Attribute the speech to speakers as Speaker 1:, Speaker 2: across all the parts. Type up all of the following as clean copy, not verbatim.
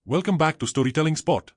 Speaker 1: Welcome back to Storytelling Spot.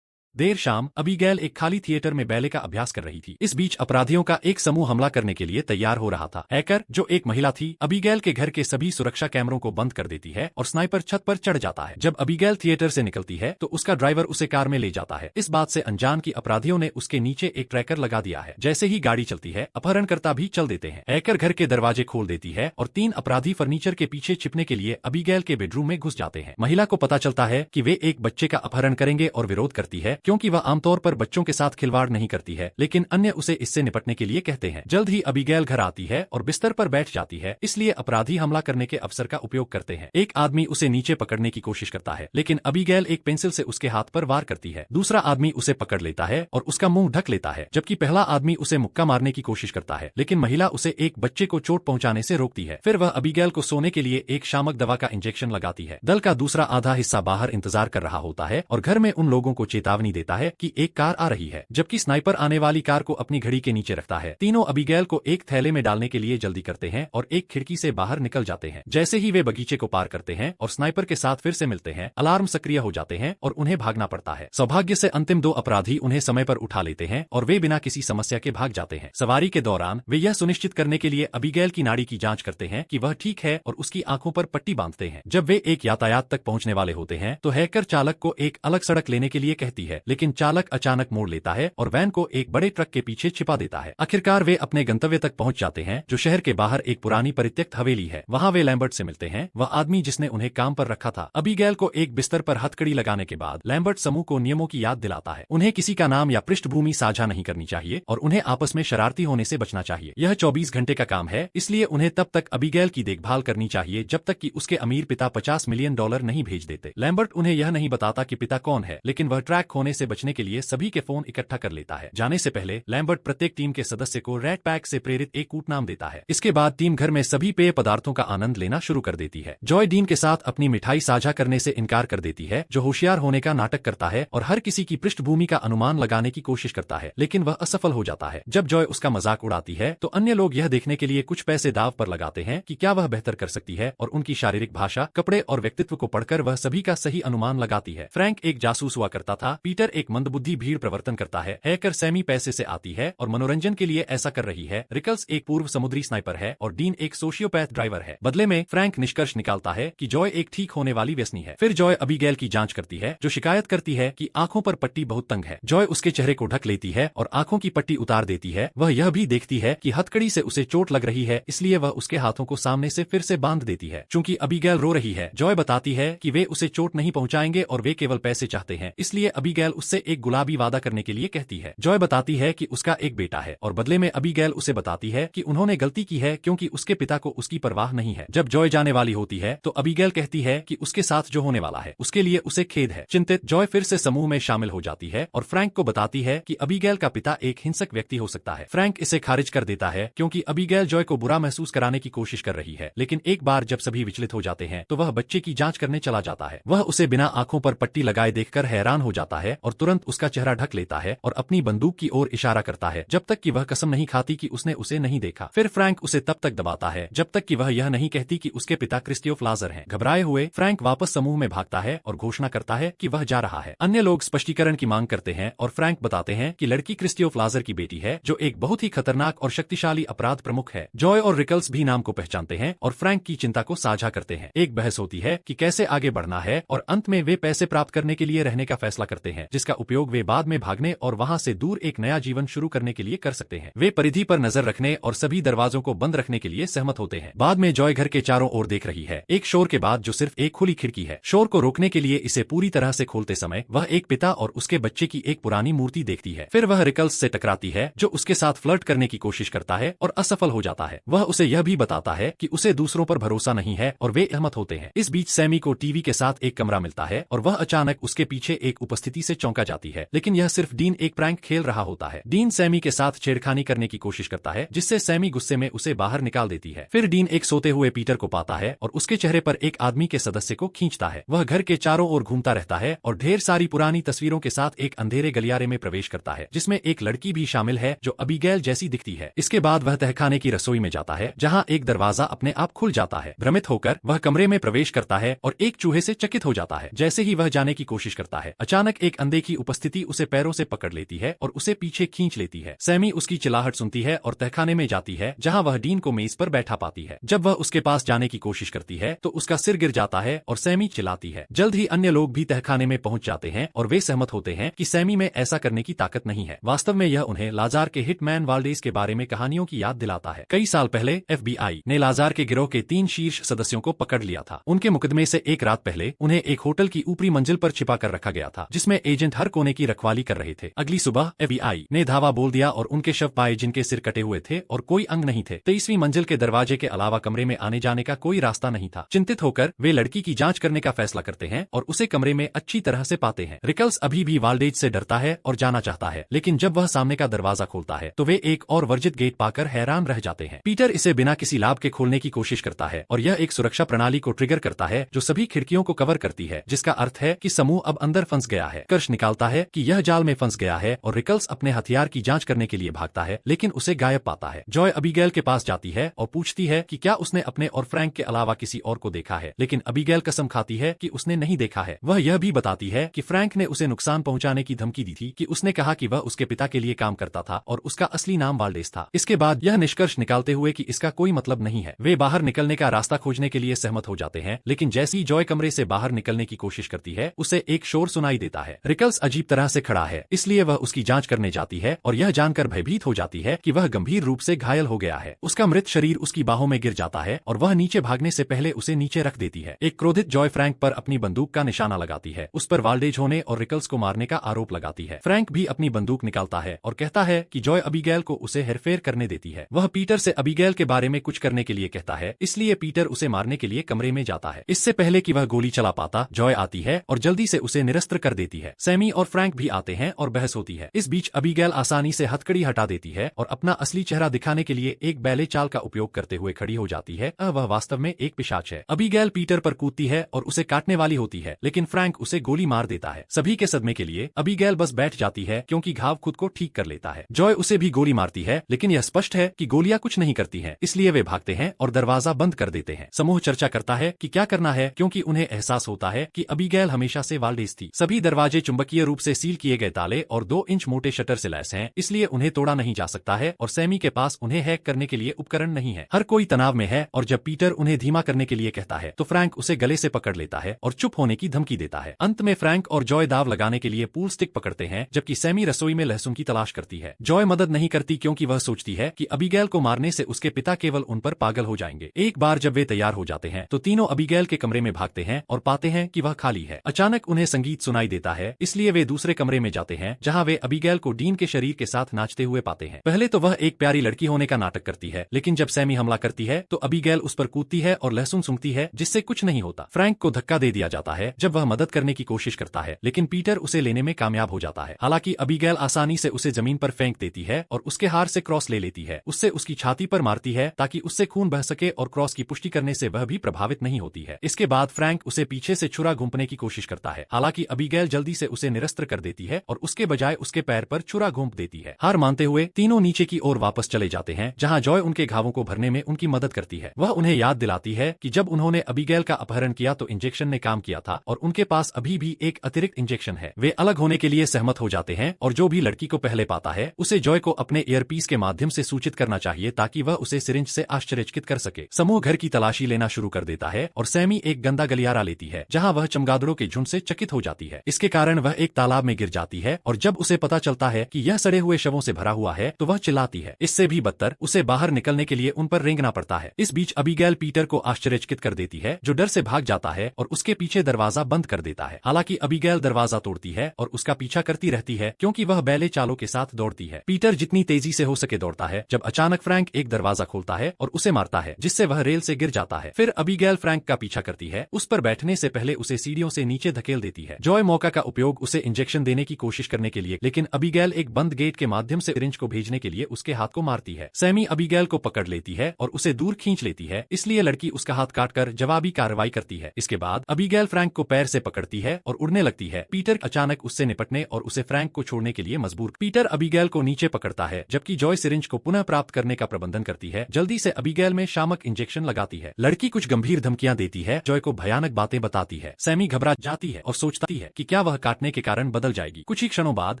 Speaker 2: देर शाम Abigail एक खाली थिएटर में बैले का अभ्यास कर रही थी। इस बीच अपराधियों का एक समूह हमला करने के लिए तैयार हो रहा था। हैकर, जो एक महिला थी, अबीगैल के घर के सभी सुरक्षा कैमरों को बंद कर देती है और स्नाइपर छत पर चढ़ जाता है। जब अबीगैल थिएटर से निकलती है तो उसका ड्राइवर उसे कार में ले जाता है। इस बात से अनजान कि अपराधियों ने उसके नीचे एक ट्रैकर लगा दिया है। जैसे ही गाड़ी चलती है, अपहरणकर्ता भी चल देते हैं। हैकर घर के दरवाजे खोल देती है और 3 अपराधी फर्नीचर के पीछे छिपने के लिए अबीगैल के बेडरूम में घुस जाते हैं। महिला को पता चलता है कि वे एक बच्चे का अपहरण करेंगे और विरोध करती है, क्योंकि वह आमतौर पर बच्चों के साथ खिलवाड़ नहीं करती है, लेकिन अन्य उसे इससे निपटने के लिए कहते हैं। जल्द ही अबीगैल घर आती है और बिस्तर पर बैठ जाती है, इसलिए अपराधी हमला करने के अवसर का उपयोग करते हैं। एक आदमी उसे नीचे पकड़ने की कोशिश करता है, लेकिन अबीगैल एक पेंसिल से उसके हाथ पर वार करती है। दूसरा आदमी उसे पकड़ लेता है और उसका मुंह ढक लेता है, जबकि पहला आदमी उसे मुक्का मारने की कोशिश करता है, लेकिन महिला उसे एक बच्चे को चोट पहुंचाने से रोकती है। फिर वह अबीगैल को सोने के लिए एक शामक दवा का इंजेक्शन लगाती है। दल का दूसरा आधा हिस्सा बाहर इंतजार कर रहा होता है और घर में उन लोगों को चेतावनी देता है कि एक कार आ रही है, जबकि स्नाइपर आने वाली कार को अपनी घड़ी के नीचे रखता है। तीनों अबीगैल को एक थैले में डालने के लिए जल्दी करते हैं और एक खिड़की से बाहर निकल जाते हैं। जैसे ही वे बगीचे को पार करते हैं और स्नाइपर के साथ फिर से मिलते हैं, अलार्म सक्रिय हो जाते हैं और उन्हें भागना पड़ता है। सौभाग्य से अंतिम 2 अपराधी उन्हें समय पर उठा लेते हैं और वे बिना किसी समस्या के भाग जाते हैं। सवारी के दौरान वे यह सुनिश्चित करने के लिए अबीगैल की नाड़ी की जांच करते हैं कि वह ठीक है और उसकी आंखों पर पट्टी बांधते हैं। जब वे एक यातायात तक पहुंचने वाले होते हैं तो हैकर चालक को एक अलग सड़क लेने के लिए कहती है, लेकिन चालक अचानक मोड़ लेता है और वैन को एक बड़े ट्रक के पीछे छिपा देता है। आखिरकार वे अपने गंतव्य तक पहुंच जाते हैं, जो शहर के बाहर एक पुरानी परित्यक्त हवेली है। वहां वे लैम्बर्ट से मिलते हैं, वह आदमी जिसने उन्हें काम पर रखा था। अबीगैल को एक बिस्तर पर हथकड़ी लगाने के बाद लैम्बर्ट समूह को नियमों की याद दिलाता है। उन्हें किसी का नाम या पृष्ठभूमि साझा नहीं करनी चाहिए और उन्हें आपस में शरारती होने से बचना चाहिए। यह 24 घंटे का काम है, इसलिए उन्हें तब तक अबीगैल की देखभाल करनी चाहिए जब तक कि उसके अमीर पिता $50 मिलियन नहीं भेज देते। लैम्बर्ट उन्हें यह नहीं बताता कि पिता कौन है, लेकिन वह ट्रैक होने से बचने के लिए सभी के फोन इकट्ठा कर लेता है। जाने से पहले लैम्बर्ट प्रत्येक टीम के सदस्य को रैट पैक से प्रेरित एक कूटनाम देता है। इसके बाद टीम घर में सभी पेय पदार्थों का आनंद लेना शुरू कर देती है। जॉय डीन के साथ अपनी मिठाई साझा करने से इनकार कर देती है, जो होशियार होने का नाटक करता है और हर किसी की पृष्ठभूमि का अनुमान लगाने की कोशिश करता है, लेकिन वह असफल हो जाता है। जब जॉय उसका मजाक उड़ाती है तो अन्य लोग यह देखने के लिए कुछ पैसे दाव पर लगाते हैं कि क्या वह बेहतर कर सकती है, और उनकी शारीरिक भाषा, कपड़े और व्यक्तित्व को पढ़कर वह सभी का सही अनुमान लगाती है। फ्रैंक एक जासूस हुआ करता था, पीटर एक मंदबुद्धि भीड़ प्रवर्तन करता है, हैकर सैमी पैसे से आती है और मनोरंजन के लिए ऐसा कर रही है, रिकल्स एक पूर्व समुद्री स्नाइपर है और डीन एक सोशियोपैथ ड्राइवर है। बदले में फ्रैंक निष्कर्ष निकालता है कि जॉय एक ठीक होने वाली व्यसनी है। फिर जॉय अबीगैल की जांच करती है, जो शिकायत करती है कि आंखों पर पट्टी बहुत तंग है। जॉय उसके चेहरे को ढक लेती है और आंखों की पट्टी उतार देती है। वह यह भी देखती है कि हथकड़ी से उसे चोट लग रही है, इसलिए वह उसके हाथों को सामने से फिर से बांध देती है। चूंकि अबीगैल रो रही है, जॉय बताती है कि वे उसे चोट नहीं पहुंचाएंगे और वे केवल पैसे चाहते हैं, इसलिए अबीगैल उससे एक गुलाबी वादा करने के लिए कहती है। जॉय बताती है कि उसका एक बेटा है और बदले में अबीगैल उसे बताती है कि उन्होंने गलती की है क्योंकि उसके पिता को उसकी परवाह नहीं है। जब जॉय जाने वाली होती है तो अबीगैल कहती है कि उसके साथ जो होने वाला है उसके लिए उसे खेद है। चिंतित जॉय फिर से समूह में शामिल हो जाती है और फ्रैंक को बताती है कि अबीगैल का पिता एक हिंसक व्यक्ति हो सकता है। फ्रैंक इसे खारिज कर देता है क्योंकि अबीगैल जॉय को बुरा महसूस कराने की कोशिश कर रही है, लेकिन एक बार जब सभी विचलित हो जाते हैं तो वह बच्चे की जांच करने चला जाता है। वह उसे बिना आंखों पर पट्टी लगाए देखकर हैरान हो जाता है और तुरंत उसका चेहरा ढक लेता है और अपनी बंदूक की ओर इशारा करता है, जब तक कि वह कसम नहीं खाती कि उसने उसे नहीं देखा। फिर फ्रैंक उसे तब तक दबाता है जब तक कि वह यह नहीं कहती कि उसके पिता क्रिस्टियोफ लाजर हैं। घबराए हुए फ्रैंक वापस समूह में भागता है और घोषणा करता है कि वह जा रहा है। अन्य लोग स्पष्टीकरण की मांग करते हैं और फ्रैंक बताते हैं कि लड़की क्रिस्टियोफ लाजर की बेटी है, जो एक बहुत ही खतरनाक और शक्तिशाली अपराध प्रमुख है। जॉय और रिकल्स भी नाम को पहचानते हैं और फ्रैंक की चिंता को साझा करते हैं। एक बहस होती है कि कैसे आगे बढ़ना है और अंत में वे पैसे प्राप्त करने के लिए रहने का फैसला करते हैं, जिसका उपयोग वे बाद में भागने और वहां से दूर एक नया जीवन शुरू करने के लिए कर सकते हैं। वे परिधि पर नजर रखने और सभी दरवाजों को बंद रखने के लिए सहमत होते हैं। बाद में जॉय घर के चारों ओर देख रही है, एक शोर के बाद जो सिर्फ एक खुली खिड़की है। शोर को रोकने के लिए इसे पूरी तरह से खोलते समय वह एक पिता और उसके बच्चे की एक पुरानी मूर्ति देखती है। फिर वह रिकल्स से टकराती है, जो उसके साथ फ्लर्ट करने की कोशिश करता है और असफल हो जाता है। वह उसे यह भी बताता है कि उसे दूसरों पर भरोसा नहीं है और वे सहमत होते हैं। इस बीच सैमी को टीवी के साथ एक कमरा मिलता है और वह अचानक उसके पीछे एक उपस्थिति से से चौंका जाती है, लेकिन यह सिर्फ डीन एक प्रैंक खेल रहा होता है। डीन सैमी के साथ छेड़खानी करने की कोशिश करता है, जिससे सैमी गुस्से में उसे बाहर निकाल देती है। फिर डीन एक सोते हुए पीटर को पाता है और उसके चेहरे पर एक आदमी के सदस्य को खींचता है। वह घर के चारों ओर घूमता रहता है और ढेर सारी पुरानी तस्वीरों के साथ एक अंधेरे गलियारे में प्रवेश करता है, जिसमें एक लड़की भी शामिल है जो अबीगैल जैसी दिखती है। इसके बाद वह तहखाने की रसोई में जाता है, जहाँ एक दरवाजा अपने आप खुल जाता है। भ्रमित होकर वह कमरे में प्रवेश करता है और एक चूहे से चकित हो जाता है। जैसे ही वह जाने की कोशिश करता है, अचानक एक अंधे की उपस्थिति उसे पैरों से पकड़ लेती है और उसे पीछे खींच लेती है। सैमी उसकी चिल्लाहट सुनती है और तहखाने में जाती है, जहाँ वह डीन को मेज पर बैठा पाती है। जब वह उसके पास जाने की कोशिश करती है तो उसका सिर गिर जाता है और सैमी चिल्लाती है। जल्द ही अन्य लोग भी तहखाने में पहुंच जाते हैं और वे सहमत होते हैं कि सैमी में ऐसा करने की ताकत नहीं है। वास्तव में यह उन्हें लाजार के हिटमैन वाल्डेस के बारे में कहानियों की याद दिलाता है। कई साल पहले FBI ने लाजार के गिरोह के 3 शीर्ष सदस्यों को पकड़ लिया था। उनके मुकदमे से एक रात पहले उन्हें एक होटल की ऊपरी मंजिल पर छिपा कर रखा गया था, जिसमें एजेंट हर कोने की रखवाली कर रहे थे। अगली सुबह FBI ने धावा बोल दिया और उनके शव पाए, जिनके सिर कटे हुए थे और कोई अंग नहीं थे। 23वीं मंजिल के दरवाजे के अलावा कमरे में आने जाने का कोई रास्ता नहीं था। चिंतित होकर वे लड़की की जांच करने का फैसला करते हैं और उसे कमरे में अच्छी तरह से पाते हैं। रिकल्स अभी भी वाल्डेज से डरता है और जाना चाहता है, लेकिन जब वह सामने का दरवाजा खोलता है तो वे एक और वर्जित गेट पाकर हैरान रह जाते हैं। पीटर इसे बिना किसी लाभ के खोलने की कोशिश करता है और यह एक सुरक्षा प्रणाली को ट्रिगर करता है जो सभी खिड़कियों को कवर करती है, जिसका अर्थ है कि समूह अब अंदर फंस गया है। कर्ष निकालता है कि यह जाल में फंस गया है और रिकल्स अपने हथियार की जांच करने के लिए भागता है, लेकिन उसे गायब पाता है। जॉय अबीगैल के पास जाती है और पूछती है कि क्या उसने अपने और फ्रैंक के अलावा किसी और को देखा है, लेकिन अबीगैल कसम खाती है कि उसने नहीं देखा है। वह यह भी बताती है कि फ्रैंक ने उसे नुकसान पहुंचाने की धमकी दी थी, कि उसने कहा कि वह उसके पिता के लिए काम करता था और उसका असली नाम वाल्डेस था। इसके बाद यह निष्कर्ष निकालते हुए कि इसका कोई मतलब नहीं है, वे बाहर निकलने का रास्ता खोजने के लिए सहमत हो जाते हैं। लेकिन जैसे ही जॉय कमरे से बाहर निकलने की कोशिश करती है, उसे एक शोर सुनाई देता है। रिकल्स अजीब तरह से खड़ा है, इसलिए वह उसकी जांच करने जाती है और यह जानकर भयभीत हो जाती है कि वह गंभीर रूप से घायल हो गया है। उसका मृत शरीर उसकी बाहों में गिर जाता है और वह नीचे भागने से पहले उसे नीचे रख देती है। एक क्रोधित जॉय फ्रैंक पर अपनी बंदूक का निशाना लगाती है, उस पर वाल्डेज होने और रिकल्स को मारने का आरोप लगाती है। फ्रैंक भी अपनी बंदूक निकालता है और कहता है कि जॉय अबीगैल को उसे हेरफेर करने देती है। वह पीटर से अबीगैल के बारे में कुछ करने के लिए कहता है, इसलिए पीटर उसे मारने के लिए कमरे में जाता है। इससे पहले कि वह गोली चला पाता, जॉय आती है और जल्दी से उसे निरस्त्र कर देती है। सैमी और फ्रैंक भी आते हैं और बहस होती है। इस बीच अबीगैल आसानी से हथकड़ी हटा देती है और अपना असली चेहरा दिखाने के लिए एक बैले चाल का उपयोग करते हुए खड़ी हो जाती है। वह वास्तव में एक पिशाच है। अबीगैल पीटर पर कूदती है और उसे काटने वाली होती है, लेकिन फ्रैंक उसे गोली मार देता है। सभी के सदमे के लिए अबीगैल बस बैठ जाती है, क्योंकि घाव खुद को ठीक कर लेता है। जॉय उसे भी गोली मारती है, लेकिन यह स्पष्ट है कि गोलियां कुछ नहीं करती हैं, इसलिए वे भागते हैं और दरवाजा बंद कर देते हैं। समूह चर्चा करता है कि क्या करना है, क्योंकि उन्हें एहसास होता है कि अबीगैल हमेशा से वाल्डेस थी। सभी दरवाजे चुंबकीय रूप से सील किए गए ताले और 2 इंच मोटे शटर से लैस हैं, इसलिए उन्हें तोड़ा नहीं जा सकता है और सैमी के पास उन्हें हैक करने के लिए उपकरण नहीं है। हर कोई तनाव में है और जब पीटर उन्हें धीमा करने के लिए कहता है तो फ्रैंक उसे गले से पकड़ लेता है और चुप होने की धमकी देता है। अंत में फ्रैंक और जॉय दाव लगाने के लिए पूल स्टिक पकड़ते हैं, जबकि सैमी रसोई में लहसुन की तलाश करती है। जॉय मदद नहीं करती क्योंकि वह सोचती है कि अबीगैल को मारने से उसके पिता केवल उन पर पागल हो जाएंगे। एक बार जब वे तैयार हो जाते हैं तो तीनों अबीगैल के कमरे में भागते हैं और पाते हैं कि वह खाली है। अचानक उन्हें संगीत सुनाई देता है, इसलिए वे दूसरे कमरे में जाते हैं, जहां वे अबीगैल को डीन के शरीर के साथ नाचते हुए पाते हैं। पहले तो वह एक प्यारी लड़की होने का नाटक करती है, लेकिन जब सैमी हमला करती है तो अबीगैल उस पर कूदती है और लहसुन सूंघती है, जिससे कुछ नहीं होता। फ्रैंक को धक्का दे दिया जाता है जब वह मदद करने की कोशिश करता है, लेकिन पीटर उसे लेने में कामयाब हो जाता है। हालांकि अबीगैल आसानी से उसे जमीन पर फेंक देती है और उसके हार से क्रॉस ले लेती है। उससे उसकी छाती पर मारती है ताकि उससे खून बह सके और क्रॉस की पुष्टि करने से वह भी प्रभावित नहीं होती है। इसके बाद फ्रैंक उसे पीछे से छुरा घूंपने की कोशिश करता है, हालांकि अबीगैल जल्दी से उसे निरस्त्र कर देती है और उसके बजाय उसके पैर पर छुरा घूंप देती है। हार मानते हुए तीनों नीचे की ओर वापस चले जाते हैं, जहां जॉय उनके घावों को भरने में उनकी मदद करती है। वह उन्हें याद दिलाती है कि जब उन्होंने अबीगैल का अपहरण किया तो इंजेक्शन ने काम किया था और उनके पास अभी भी एक अतिरिक्त इंजेक्शन है। वे अलग होने के लिए सहमत हो जाते हैं और जो भी लड़की को पहले पाता है उसे जॉय को अपने ईयरपीस के माध्यम से सूचित करना चाहिए ताकि वह उसे सिरिंज से आश्चर्यचकित कर सके। समूह घर की तलाशी लेना शुरू कर देता है और सैमी एक गंदा गलियारा लेती है, जहां वह चमगादड़ों के झुंड से चकित हो जाती है। इसके कारण वह एक तालाब में गिर जाती है और जब उसे पता चलता है कि यह सड़े हुए शवों से भरा हुआ है तो वह चिल्लाती है। इससे भी बदतर, उसे बाहर निकलने के लिए उन पर रेंगना पड़ता है। इस बीच अबीगैल पीटर को आश्चर्यचकित कर देती है, जो डर से भाग जाता है और उसके पीछे दरवाजा बंद कर देता है। हालांकि अबीगैल दरवाजा तोड़ती है और उसका पीछा करती रहती है, क्योंकि वह बैले चालों के साथ दौड़ती है। पीटर जितनी तेजी से हो सके दौड़ता है, जब अचानक फ्रैंक एक दरवाजा खोलता है और उसे मारता है, जिससे वह रेल से गिर जाता है। फिर अबीगैल फ्रैंक का पीछा करती है, उस पर बैठने से पहले उसे सीढ़ियों से नीचे धकेल देती है। जॉय मौका का उपयोग उपयोग उसे इंजेक्शन देने की कोशिश करने के लिए, लेकिन अबीगैल एक बंद गेट के माध्यम से सिरिंज को भेजने के लिए उसके हाथ को मारती है। सैमी अबीगैल को पकड़ लेती है और उसे दूर खींच लेती है, इसलिए लड़की उसका हाथ काटकर जवाबी कार्रवाई करती है। इसके बाद अबीगैल फ्रैंक को पैर से पकड़ती है और उड़ने लगती है। पीटर अचानक उससे निपटने और उसे फ्रैंक को छोड़ने के लिए मजबूर। पीटर अबीगैल को नीचे पकड़ता है, जबकि जॉय सिरिंज को पुनः प्राप्त करने का प्रबंधन करती है। जल्दी से अबीगैल में शामक इंजेक्शन लगाती है। लड़की कुछ गंभीर धमकियां देती है, जॉय को भयानक बातें बताती है। सैमी घबरा जाती है और सोचती है कि क्या वह काटने के कारण बदल जाएगी। कुछ ही क्षणों बाद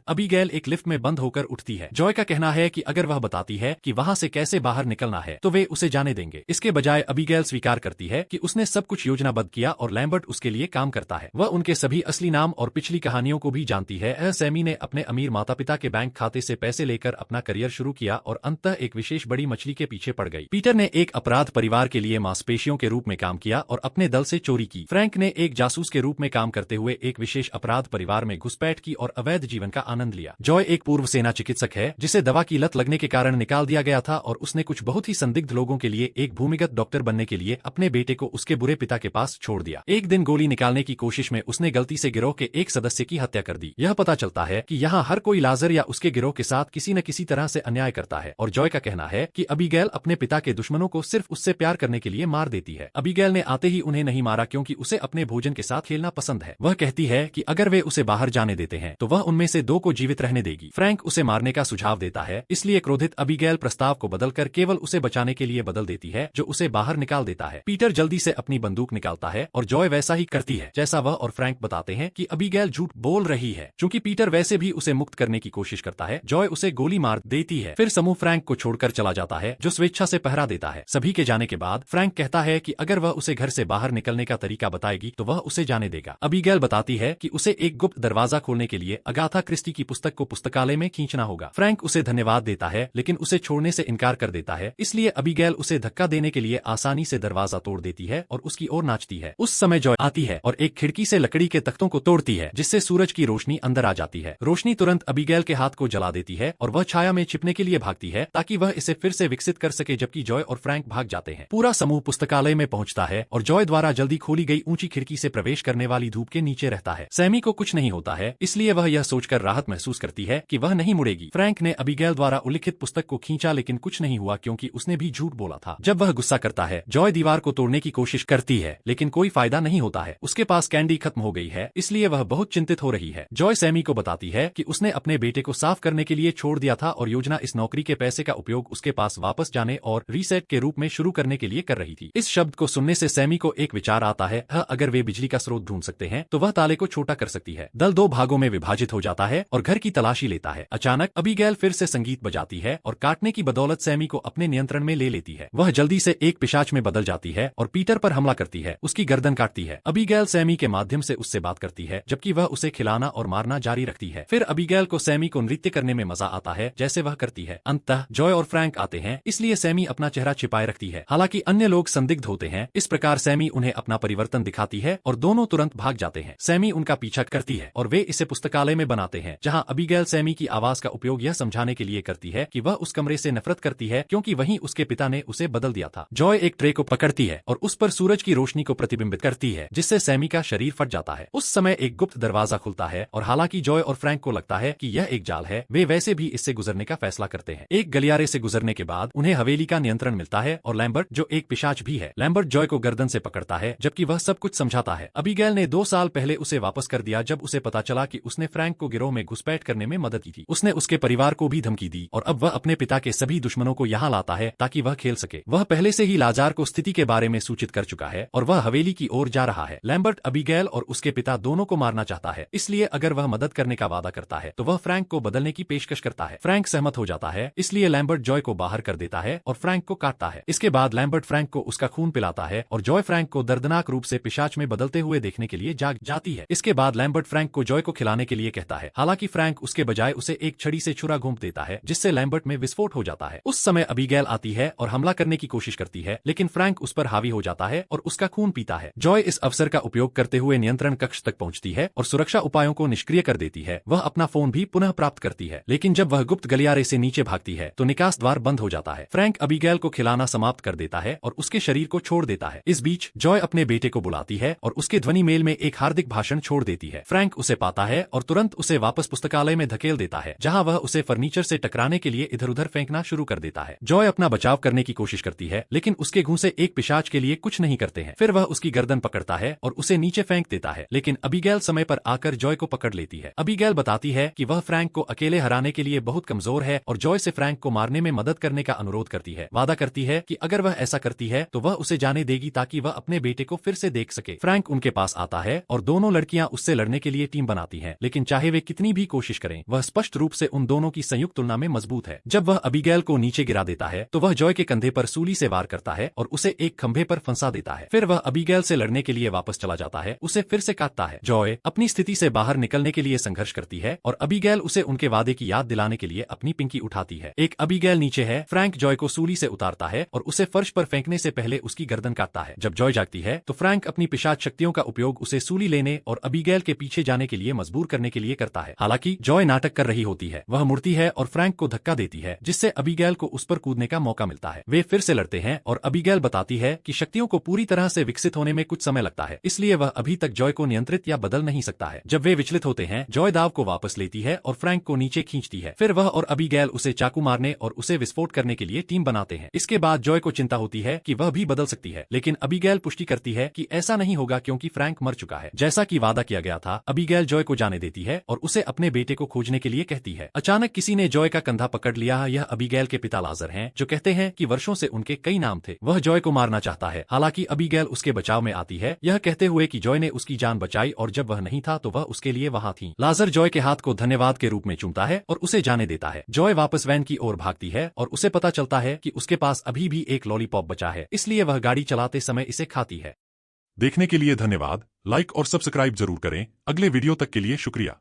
Speaker 2: अबीगैल एक लिफ्ट में बंद होकर उठती है। जॉय का कहना है कि अगर वह बताती है कि वहां से कैसे बाहर निकलना है तो वे उसे जाने देंगे। इसके बजाय अबीगैल स्वीकार करती है कि उसने सब कुछ योजनाबद्ध किया और लैम्बर्ट उसके लिए काम करता है। वह उनके सभी असली नाम और पिछली कहानियों को भी जानती है। सैमी ने अपने अमीर माता पिता के बैंक खाते से पैसे लेकर अपना करियर शुरू किया और अंततः एक विशेष बड़ी मछली के पीछे पड़ गई। पीटर ने एक अपराध परिवार के लिए मांसपेशियों के रूप में काम किया और अपने दल से चोरी की। फ्रैंक ने एक जासूस के रूप में काम करते हुए एक विशेष अपराध परिवार में घुसपैठ की और अवैध जीवन का आनंद लिया। जॉय एक पूर्व सेना चिकित्सक है जिसे दवा की लत लगने के कारण निकाल दिया गया था और उसने कुछ बहुत ही संदिग्ध लोगों के लिए एक भूमिगत डॉक्टर बनने के लिए अपने बेटे को उसके बुरे पिता के पास छोड़ दिया। एक दिन गोली निकालने की कोशिश में उसने गलती से गिरोह के एक सदस्य की हत्या कर दी। यह पता चलता है कि यहाँ हर कोई लाजर या उसके गिरोह के साथ किसी न किसी तरह से अन्याय करता है और जॉय का कहना है कि अबीगैल अपने पिता के दुश्मनों को सिर्फ उससे प्यार करने के लिए मार देती है। अबीगैल ने आते ही उन्हें नहीं मारा क्योंकि उसे अपने भोजन के साथ खेलना पसंद है। वह कहती है कि अगर वे उसे बाहर जाने देते हैं तो वह उनमें से 2 को जीवित रहने देगी। फ्रैंक उसे मारने का सुझाव देता है, इसलिए क्रोधित अबीगैल प्रस्ताव को बदलकर केवल उसे बचाने के लिए बदल देती है, जो उसे बाहर निकाल देता है। पीटर जल्दी से अपनी बंदूक निकालता है और जॉय वैसा ही करती है जैसा वह और फ्रैंक बताते हैं कि अबीगैल झूठ बोल रही है। चूंकि पीटर वैसे भी उसे मुक्त करने की कोशिश करता है, जॉय उसे गोली मार देती है। फिर समूह फ्रैंक को छोड़कर चला जाता है, जो स्वेच्छा से पहरा देता है। सभी के जाने के बाद फ्रैंक कहता है कि अगर वह उसे घर से बाहर निकलने का तरीका बताएगी तो वह उसे जाने देगा। अबीगैल बताती है कि उसे एक गुप्त दरवाजा खोलने के लिए अगाथा क्रिस्टी की पुस्तक को पुस्तकालय में खींचना होगा। फ्रैंक उसे धन्यवाद देता है, लेकिन उसे छोड़ने से इनकार कर देता है, इसलिए अबीगैल उसे धक्का देने के लिए आसानी से दरवाजा तोड़ देती है और उसकी ओर नाचती है। उस समय जॉय आती है और एक खिड़की से लकड़ी के तख्तों को तोड़ती है, जिससे सूरज की रोशनी अंदर आ जाती है। रोशनी तुरंत अबीगैल के हाथ को जला देती है और वह छाया में छिपने के लिए भागती है ताकि वह इसे फिर से विकसित कर सके, जबकि जॉय और फ्रैंक भाग जाते हैं। पूरा समूह पुस्तकालय में पहुंचता है और जॉय द्वारा जल्दी खोली गई ऊंची खिड़की से प्रवेश करने वाली धूप के नीचे रहता है। सैमी को कुछ नहीं होता है, इसलिए वह यह सोचकर राहत महसूस करती है कि वह नहीं मुड़ेगी। फ्रैंक ने अबीगैल द्वारा उल्लिखित पुस्तक को खींचा, लेकिन कुछ नहीं हुआ क्योंकि उसने भी झूठ बोला था। जब वह गुस्सा करता है, जॉय दीवार को तोड़ने की कोशिश करती है, लेकिन कोई फायदा नहीं होता है। उसके पास कैंडी खत्म हो गई है, इसलिए वह बहुत चिंतित हो रही है। जॉय सैमी को बताती है कि उसने अपने बेटे को साफ करने के लिए छोड़ दिया था और योजना इस नौकरी के पैसे का उपयोग उसके पास वापस जाने और रीसेट के रूप में शुरू करने के लिए कर रही थी। इस शब्द को सुनने से सैमी को एक विचार आता है, अगर वे बिजली का स्रोत ढूंढ सकते हैं तो वह ताले को छोटा कर सकती है। दल 2 भागों में विभाजित हो जाता है और घर की तलाशी लेता है। अचानक अबीगैल फिर से संगीत बजाती है और काटने की बदौलत सैमी को अपने नियंत्रण में ले लेती है। वह जल्दी से एक पिशाच में बदल जाती है और पीटर पर हमला करती है, उसकी गर्दन काटती है। अबीगैल सैमी के माध्यम से उससे बात करती है, जबकि वह उसे खिलाना और मारना जारी रखती है। फिर अबीगैल को सैमी को नृत्य करने में मजा आता है जैसे वह करती है। अंततः जॉय और फ्रैंक आते हैं, इसलिए सैमी अपना चेहरा छिपाए रखती है। हालांकि अन्य लोग संदिग्ध होते हैं। इस प्रकार सैमी उन्हें अपना परिवर्तन दिखाती है और दोनों तुरंत भाग जाते हैं। सैमी उनका पीछा करती है और वे इसे पुस्तकालय में बनाते हैं, जहां अबीगैल सैमी की आवाज का उपयोग यह समझाने के लिए करती है कि वह उस कमरे से नफरत करती है क्योंकि वहीं उसके पिता ने उसे बदल दिया था। जॉय एक ट्रे को पकड़ती है और उस पर सूरज की रोशनी को प्रतिबिंबित करती है, जिससे सैमी का शरीर फट जाता है। उस समय एक गुप्त दरवाजा खुलता है और हालांकि जॉय और फ्रैंक को लगता है कि यह एक जाल है, वे वैसे भी इससे गुजरने का फैसला करते हैं। एक गलियारे से गुजरने के बाद उन्हें हवेली का नियंत्रण मिलता है और लैम्बर्ट, जो एक पिशाच भी है, लैम्बर्ट जॉय को गर्दन से पकड़ता है जबकि वह सब कुछ समझाता है। अबीगैल ने 2 साल पहले उसे वापस कर दिया जब उसे पता चला कि उसने फ्रैंक को गिरोह में घुसपैठ करने में मदद की थी। उसने उसके परिवार को भी धमकी दी और अब वह अपने पिता के सभी दुश्मनों को यहाँ लाता है ताकि वह खेल सके। वह पहले से ही लाजार को स्थिति के बारे में सूचित कर चुका है और वह हवेली की ओर जा रहा है। लैम्बर्ट अबीगैल और उसके पिता दोनों को मारना चाहता है, इसलिए अगर वह मदद करने का वादा करता है तो वह फ्रैंक को बदलने की पेशकश करता है। फ्रैंक सहमत हो जाता है, इसलिए लैम्बर्ट जॉय को बाहर कर देता है और फ्रैंक को काटता है। इसके बाद लैम्बर्ट फ्रैंक को उसका खून पिलाता है और जॉय फ्रैंक को दर्दनाक रूप से पिशाच में बदलते हुए देखने के लिए जाग जाती है। इसके बाद लैम्बर्ट फ्रैंक को जॉय को खिलाने के लिए कहता है, हालांकि फ्रैंक उसके बजाय उसे एक छड़ी से छुरा घोंप देता है, जिससे लैम्बर्ट में विस्फोट हो जाता है। उस समय अबीगैल आती है और हमला करने की कोशिश करती है, लेकिन फ्रैंक उस पर हावी हो जाता है और उसका खून पीता है। जॉय इस अवसर का उपयोग करते हुए नियंत्रण कक्ष तक पहुंचती है और सुरक्षा उपायों को निष्क्रिय कर देती है। वह अपना फोन भी पुनः प्राप्त करती है, लेकिन जब वह गुप्त गलियारे से नीचे भागती है तो निकास द्वार बंद हो जाता है। फ्रैंक अबीगैल को खिलाना समाप्त कर देता है और उसके शरीर को छोड़ देता है। इस बीच जॉय अपने बेटे को बुलाती है और उसके ध्वनि मेल में एक हार्दिक भाषण छोड़ देती है। फ्रैंक उसे पाता है और तुरंत उसे वापस पुस्तकालय में धकेल देता है, जहां वह उसे फर्नीचर से टकराने के लिए इधर उधर फेंकना शुरू कर देता है। जॉय अपना बचाव करने की कोशिश करती है, लेकिन उसके घूंसे एक पिशाच के लिए कुछ नहीं करते हैं। फिर वह उसकी गर्दन पकड़ता है और उसे नीचे फेंक देता है, लेकिन अबीगैल समय पर आकर जॉय को पकड़ लेती है। अबीगैल बताती है कि वह फ्रैंक को अकेले हराने के लिए बहुत कमजोर है और जॉय से फ्रैंक को मारने में मदद करने का अनुरोध करती है। वादा करती है कि अगर वह ऐसा करती है तो वह उसे जाने देगी ताकि वह अपने बेटे को फिर से देख सके। फ्रैंक उनके पास आता है और दोनों लड़कियां उससे लड़ने के लिए टीम बनाती हैं, लेकिन चाहे वे कितनी भी कोशिश करें, वह स्पष्ट रूप से उन दोनों की संयुक्त तुलना में मजबूत है। जब वह अबीगैल को नीचे गिरा देता है तो वह जॉय के कंधे पर सूली से वार करता है और उसे एक खंभे पर फंसा देता है। फिर वह अबीगैल से लड़ने के लिए वापस चला जाता है, उसे फिर से काटता है। जॉय अपनी स्थिति से बाहर निकलने के लिए संघर्ष करती है और अबीगैल उसे उनके वादे की याद दिलाने के लिए अपनी पिंकी उठाती है। एक अबीगैल नीचे है, फ्रैंक जॉय को सूली से उतारता है और उसे फर्श पर फेंकने से पहले उसकी गर्दन काटता है। जब जॉय जागती है तो फ्रैंक अपनी पिशाच शक्तियों का उपयोग उसे सूली लेने और अबीगैल के पीछे जाने के लिए मजबूर करने के लिए करता है। हालांकि जॉय नाटक कर रही होती है, वह मुड़ती है और फ्रैंक को धक्का देती है, जिससे अबीगैल को उस पर कूदने का मौका मिलता है। वे फिर से लड़ते हैं और अबीगैल बताती है कि शक्तियों को पूरी तरह से विकसित होने में कुछ समय लगता है, इसलिए वह अभी तक जॉय को नियंत्रित या बदल नहीं सकता है। जब वे विचलित होते हैं, जॉय दाव को वापस लेती है और फ्रैंक को नीचे खींचती है। फिर वह और अबीगैल उसे चाकू मारने और उसे विस्फोट करने के लिए टीम बनाते हैं। इसके बाद जॉय को चिंता होती है कि वह भी बदल सकती है, लेकिन अबीगैल पुष्टि करती है कि ऐसा नहीं होगा क्योंकि फ्रैंक मर चुका है। जैसा कि वादा किया गया था, अबीगैल जॉय को जाने देती है और उसे अपने बेटे को खोजने के लिए कहती है। अचानक किसी ने जॉय का कंधा पकड़ लिया। यह अबीगैल के पिता लाजर हैं, जो कहते हैं कि वर्षों से उनके कई नाम थे। वह जॉय को मारना चाहता है, हालांकि अबीगैल उसके बचाव में आती है, यह कहते हुए कि जॉय ने उसकी जान बचाई और जब वह नहीं था तो वह उसके लिए वहां थी। लाजर जॉय के हाथ को धन्यवाद के रूप में चूमता है और उसे जाने देता है। जॉय वापस वैन की ओर भागती है और उसे पता चलता है कि उसके पास अभी भी एक लॉलीपॉप बचा है, इसलिए वह गाड़ी चलाते समय इसे खाती है।
Speaker 1: देखने के लिए धन्यवाद। लाइक और सब्सक्राइब जरूर करें। अगले वीडियो तक के लिए शुक्रिया।